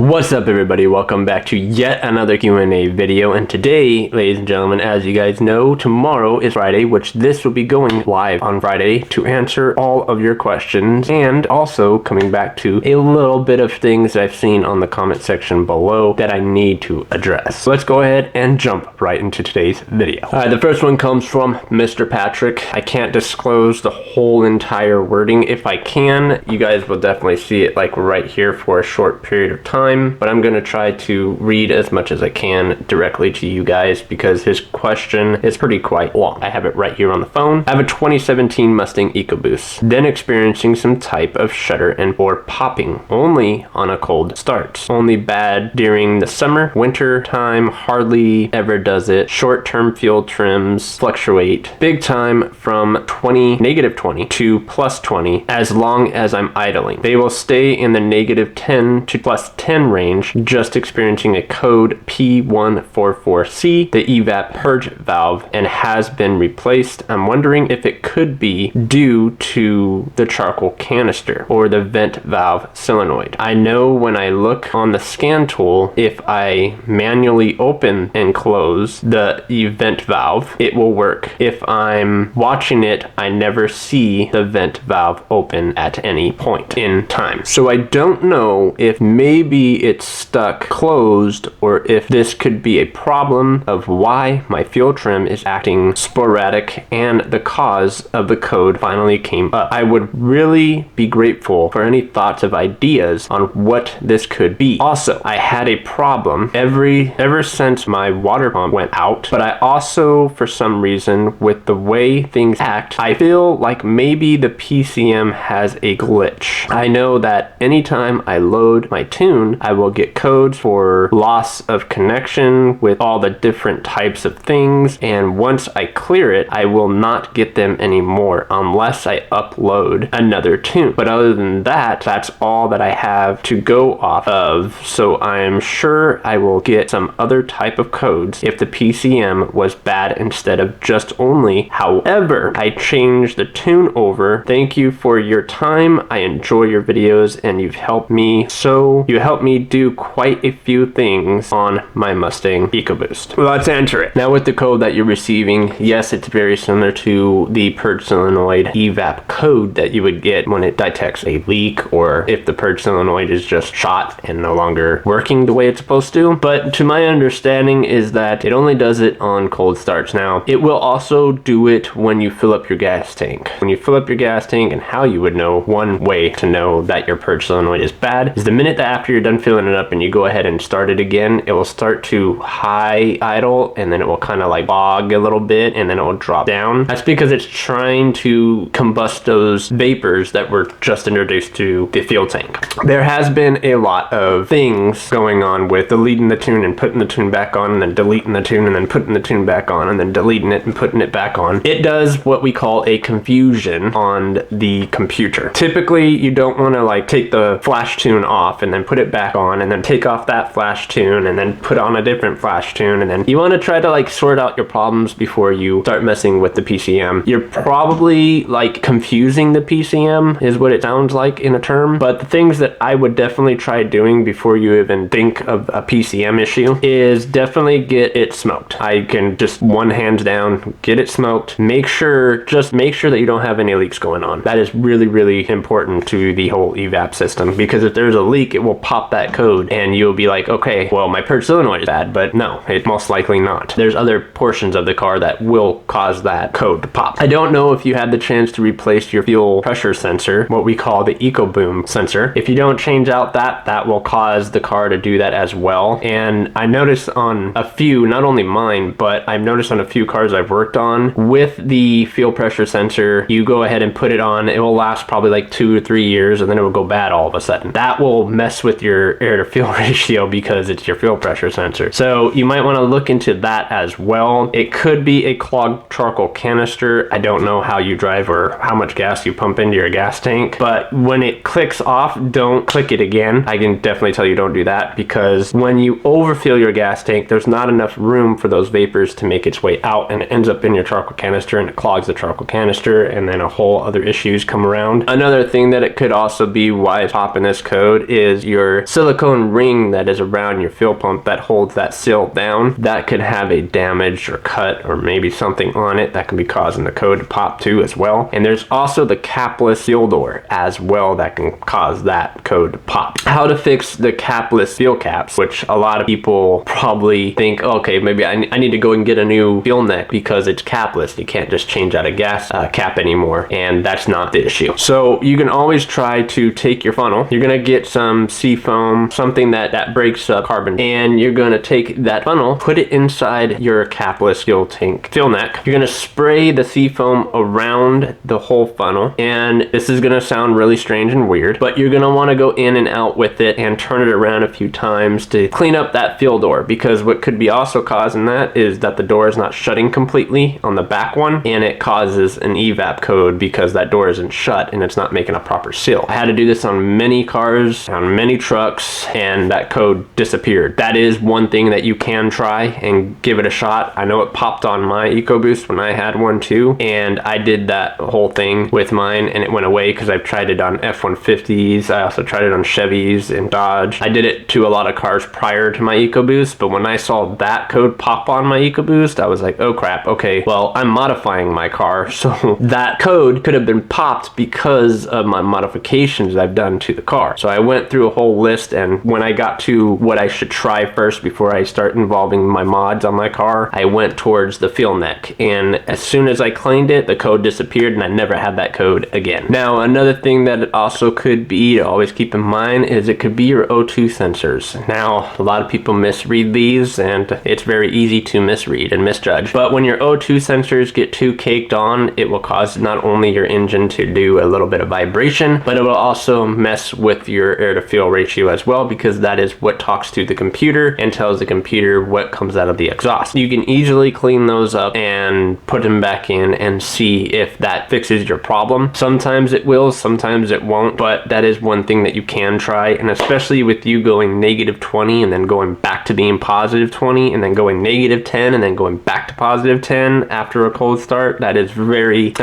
What's up everybody, welcome back to yet another Q&A video, and today, ladies and gentlemen, as you guys know, tomorrow is Friday, which this will be going live on Friday to answer all of your questions, and also coming back to a little bit of things I've seen on the comment section below that I need to address. So let's go ahead and jump right into today's video. Alright, the first one comes from Mr. Patrick. I can't disclose the whole entire wording. If I can, you guys will definitely see it like right here for a short period of time. But I'm going to try to read as much as I can directly to you guys because his question is pretty quite long. I have it right here on the phone. I have a 2017 Mustang EcoBoost, then experiencing some type of shudder and or popping only on a cold start. Only bad during the summer, winter time, hardly ever does it. Short-term fuel trims fluctuate big time from -20 to +20 as long as I'm idling. They will stay in the -10 to +10 range, just experiencing a code P144C, the evap purge valve, and has been replaced. I'm wondering if it could be due to the charcoal canister or the vent valve solenoid. I know when I look on the scan tool, if I manually open and close the vent valve, it will work. If I'm watching it, I never see the vent valve open at any point in time. So I don't know if maybe it's stuck closed or if this could be a problem of why my fuel trim is acting sporadic and the cause of the code finally came up. I would really be grateful for any thoughts of ideas on what this could be. Also, I had a problem ever since my water pump went out, but I also, for some reason, with the way things act, I feel like maybe the PCM has a glitch. I know that anytime I load my tune, I will get codes for loss of connection with all the different types of things, and once I clear it, I will not get them anymore unless I upload another tune. But other than that, that's all that I have to go off of, so I am sure I will get some other type of codes if the PCM was bad instead of just only. However, I changed the tune over. Thank you for your time. I enjoy your videos and you helped me do quite a few things on my Mustang EcoBoost. Well, let's answer it. Now with the code that you're receiving, yes, it's very similar to the purge solenoid evap code that you would get when it detects a leak or if the purge solenoid is just shot and no longer working the way it's supposed to. But to my understanding is that it only does it on cold starts. Now, it will also do it when you fill up your gas tank. When you fill up your gas tank, and how you would know, one way to know that your purge solenoid is bad is the minute that after you're done filling it up and you go ahead and start it again, it will start to high idle and then it will kind of like bog a little bit and then it will drop down. That's because it's trying to combust those vapors that were just introduced to the fuel tank. There has been a lot of things going on with deleting the tune and putting the tune back on and then deleting the tune and then putting the tune back on and then deleting it and putting it back on. It does what we call a confusion on the computer. Typically, you don't want to like take the flash tune off and then put it back on and then take off that flash tune and then put on a different flash tune, and then you want to try to like sort out your problems before you start messing with the PCM. You're probably like confusing the PCM is what it sounds like in a term, but the things that I would definitely try doing before you even think of a PCM issue is definitely get it smoked. I can just one hands down get it smoked. Just make sure that you don't have any leaks going on. That is really, really important to the whole evap system, because if there's a leak, it will pop that code and you'll be like, okay, well, my purge solenoid is bad, but no, it's most likely not. There's other portions of the car that will cause that code to pop. I don't know if you had the chance to replace your fuel pressure sensor, what we call the EcoBoom sensor. If you don't change out that will cause the car to do that as well. And I noticed on a few, not only mine, but I've noticed on a few cars I've worked on with the fuel pressure sensor, you go ahead and put it on, it will last probably like 2 or 3 years and then it will go bad all of a sudden. That will mess with your air to fuel ratio because it's your fuel pressure sensor. So you might want to look into that as well. It could be a clogged charcoal canister. I don't know how you drive or how much gas you pump into your gas tank, but when it clicks off, don't click it again. I can definitely tell you don't do that, because when you overfill your gas tank, there's not enough room for those vapors to make its way out and it ends up in your charcoal canister and it clogs the charcoal canister and then a whole other issues come around. Another thing that it could also be why it's popping this code is your silicone ring that is around your fuel pump that holds that seal down, that could have a damaged or cut or maybe something on it that can be causing the code to pop too as well. And there's also the capless seal door as well that can cause that code to pop. How to fix the capless seal caps, which a lot of people probably think, okay, maybe I need to go and get a new fuel neck because it's capless. You can't just change out a gas cap anymore, and that's not the issue. So you can always try to take your funnel. You're gonna get some sea foam, something that breaks up carbon, and you're gonna take that funnel, put it inside your capless fuel tank fuel neck. You're gonna spray the sea foam around the whole funnel, and this is gonna sound really strange and weird, but you're gonna want to go in and out with it and turn it around a few times to clean up that fuel door, because what could be also causing that is that the door is not shutting completely on the back one, and it causes an evap code because that door isn't shut and it's not making a proper seal. I had to do this on many cars, on many trucks, and that code disappeared. That is one thing that you can try and give it a shot. I know it popped on my EcoBoost when I had one too, and I did that whole thing with mine and it went away because I've tried it on F-150s. I also tried it on Chevys and Dodge. I did it to a lot of cars prior to my EcoBoost, but when I saw that code pop on my EcoBoost, I was like, oh crap, okay, well, I'm modifying my car, so that code could have been popped because of my modifications I've done to the car. So I went through a whole list, and when I got to what I should try first before I start involving my mods on my car, I went towards the fuel neck, and as soon as I cleaned it, the code disappeared and I never had that code again. Now, another thing that it also could be to always keep in mind is it could be your O2 sensors. Now, a lot of people misread these, and it's very easy to misread and misjudge, but when your O2 sensors get too caked on, it will cause not only your engine to do a little bit of vibration, but it will also mess with your air to fuel ratio as well, because that is what talks to the computer and tells the computer what comes out of the exhaust. You can easily clean those up and put them back in and see if that fixes your problem. Sometimes it will, sometimes it won't, but that is one thing that you can try, and especially with you going -20 and then going back to being +20 and then going -10 and then going back to +10 after a cold start, that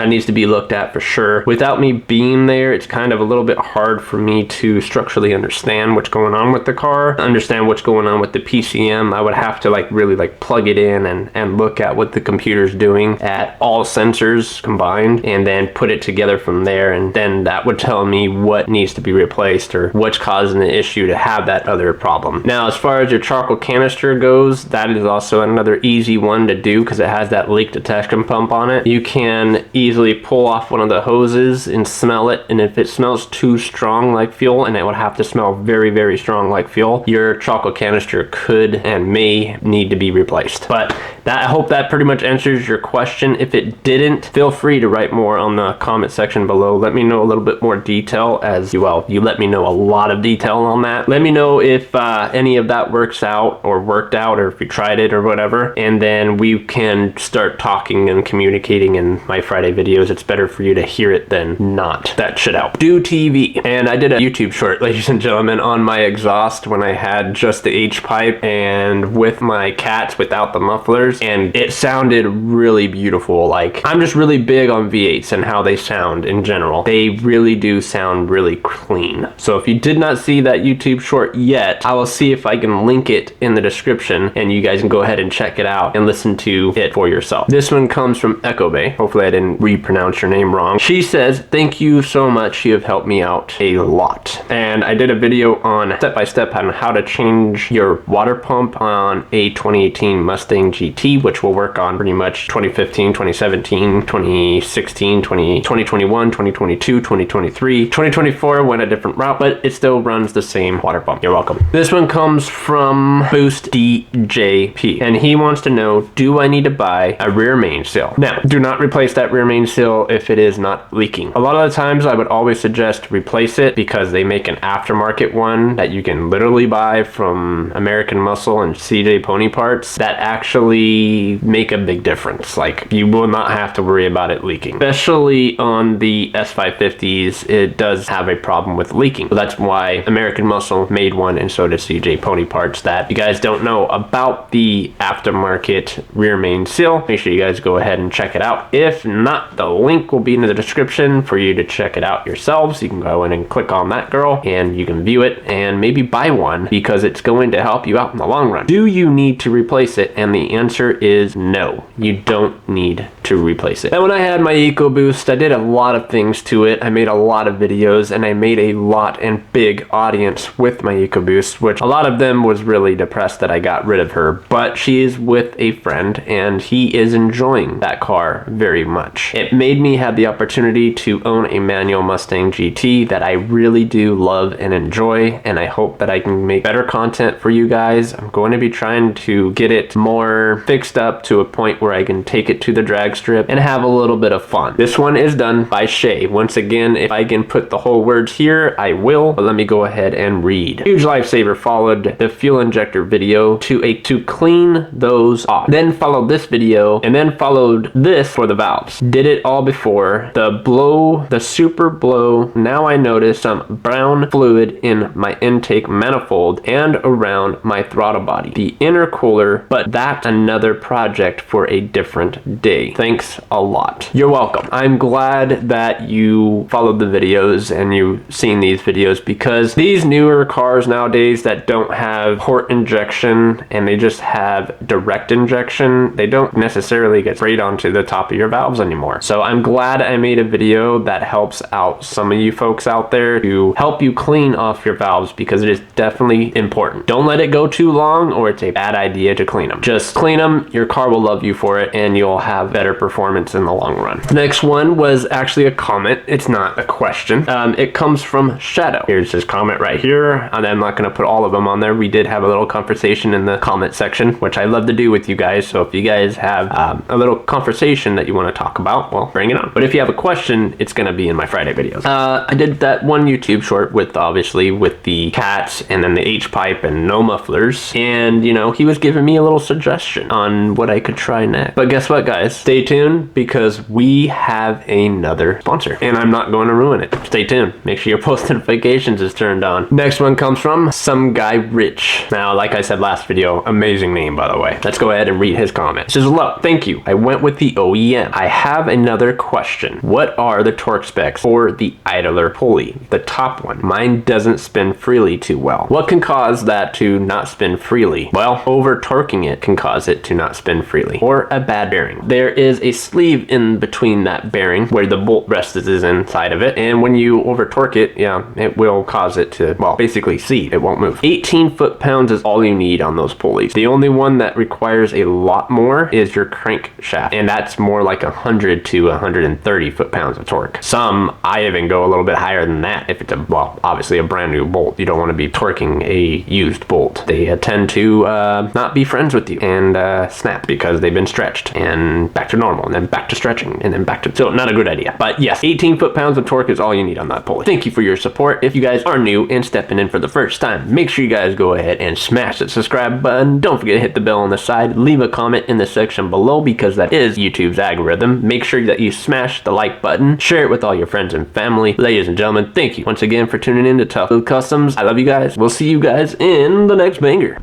needs to be looked at for sure. Without me being there, it's kind of a little bit hard for me to structurally understand what's going on with the car, understand what's going on with the PCM. I would have to really plug it in and look at what the computer's doing at all sensors combined, and then put it together from there, and then that would tell me what needs to be replaced or what's causing the issue to have that other problem. Now, as far as your charcoal canister goes, that is also another easy one to do because it has that leak detection pump on it. You can easily pull off one of the hoses and smell it, and if it smells too strong like fuel, and it would have to smell very, very strong like fuel, your charcoal canister could and may need to be replaced. But I hope that pretty much answers your question. If it didn't, feel free to write more on the comment section below. Let me know a little bit more detail, as well, you let me know a lot of detail on that. Let me know if any of that works out or worked out, or if you tried it or whatever, and then we can start talking and communicating in my Friday videos. It's better for you to hear it than not. That should help. Do TV. And I did a YouTube short, ladies and gentlemen, on my exhaust when I had just the H pipe and with my cats without the mufflers, and it sounded really beautiful. Like, I'm just really big on V8s and how they sound in general. They really do sound really clean. So if you did not see that YouTube short yet, I will see if I can link it in the description, and you guys can go ahead and check it out and listen to it for yourself. This one comes from Echo Bay. Hopefully I didn't repronounce your name wrong. She says, thank you so much. You have helped me out a lot. And I did a video on step-by-step on how to change your water pump on a 2018 Mustang GT, which will work on pretty much 2015, 2017, 2016, 2021, 2022, 2023. 2024 went a different route, but it still runs the same water pump. You're welcome. This one comes from Boost DJP, and he wants to know, do I need to buy a rear main seal? Now, do not replace that rear main seal if it is not leaking. A lot of the times I would always suggest replace it, because they make an aftermarket one that you can literally buy from American Muscle and CJ Pony Parts that actually they make a big difference. Like, you will not have to worry about it leaking. Especially on the S550s, it does have a problem with leaking. So that's why American Muscle made one, and so does CJ Pony Parts. That you guys don't know about the aftermarket rear main seal, make sure you guys go ahead and check it out. If not, the link will be in the description for you to check it out yourselves. You can go in and click on that girl and you can view it and maybe buy one, because it's going to help you out in the long run. Do you need to replace it? And the answer is no, you don't need to replace it. And when I had my EcoBoost, I did a lot of things to it. I made a lot of videos and I made a lot and big audience with my EcoBoost, which a lot of them was really depressed that I got rid of her, but she is with a friend and he is enjoying that car very much. It made me have the opportunity to own a manual Mustang GT that I really do love and enjoy, and I hope that I can make better content for you guys. I'm going to be trying to get it more fixed up to a point where I can take it to the drag strip and have a little bit of fun. This one is done by Shay. Once again, if I can put the whole words here, I will, but let me go ahead and read. Huge lifesaver followed the fuel injector video to clean those off. Then followed this video, and then followed this for the valves. Did it all before. The super blow. Now I notice some brown fluid in my intake manifold and around my throttle body. The intercooler, but that's another project for a different day. Thanks a lot. You're welcome. I'm glad that you followed the videos and you've seen these videos, because these newer cars nowadays that don't have port injection and they just have direct injection, they don't necessarily get sprayed onto the top of your valves anymore. So I'm glad I made a video that helps out some of you folks out there to help you clean off your valves, because it is definitely important. Don't let it go too long or it's a bad idea to clean them. Just clean them, your car will love you for it, and you'll have better performance in the long run. The next one was actually a comment. It's not a question. It comes from Shadow. Here's his comment right here, and I'm not going to put all of them on there. We did have a little conversation in the comment section, which I love to do with you guys. So if you guys have a little conversation that you want to talk about, well, bring it on. But if you have a question, it's going to be in my Friday videos. I did that one YouTube short with, obviously, with the cats and then the H-pipe and no mufflers. And, you know, he was giving me a little suggestion on what I could try next. But guess what, guys? Stay tuned, because we have another sponsor and I'm not going to ruin it. Stay tuned. Make sure your post notifications is turned on. Next one comes from Some Guy Rich. Now, like I said last video, amazing name, by the way. Let's go ahead and read his comment. It says, hello, thank you. I went with the OEM. I have another question. What are the torque specs for the idler pulley? The top one. Mine doesn't spin freely too well. What can cause that to not spin freely? Well, over torquing it can cause it to not spin freely, or a bad bearing. There is a sleeve in between that bearing where the bolt rest is inside of it, and when you over torque it, yeah, it will cause it to, well, basically seat. It won't move. 18 foot-pounds is all you need on those pulleys. The only one that requires a lot more is your crankshaft, and that's more like 100 to 130 foot-pounds of torque. Some, I even go a little bit higher than that if it's a, well, obviously a brand new bolt. You don't want to be torquing a used bolt. They tend to not be friends with you and snap because they've been stretched and back to normal and then back to stretching and then back to, so not a good idea. But yes, 18 foot-pounds of torque is all you need on that pulley. Thank you for your support. If you guys are new and stepping in for the first time, make sure you guys go ahead and smash that subscribe button. Don't forget to hit the bell on the side. Leave a comment in the section below, because that is YouTube's algorithm. Make sure that you smash the like button. Share it with all your friends and family. Ladies and gentlemen, thank you once again for tuning in to ToughBuilds Customs. I love you guys. We'll see you guys in the next banger.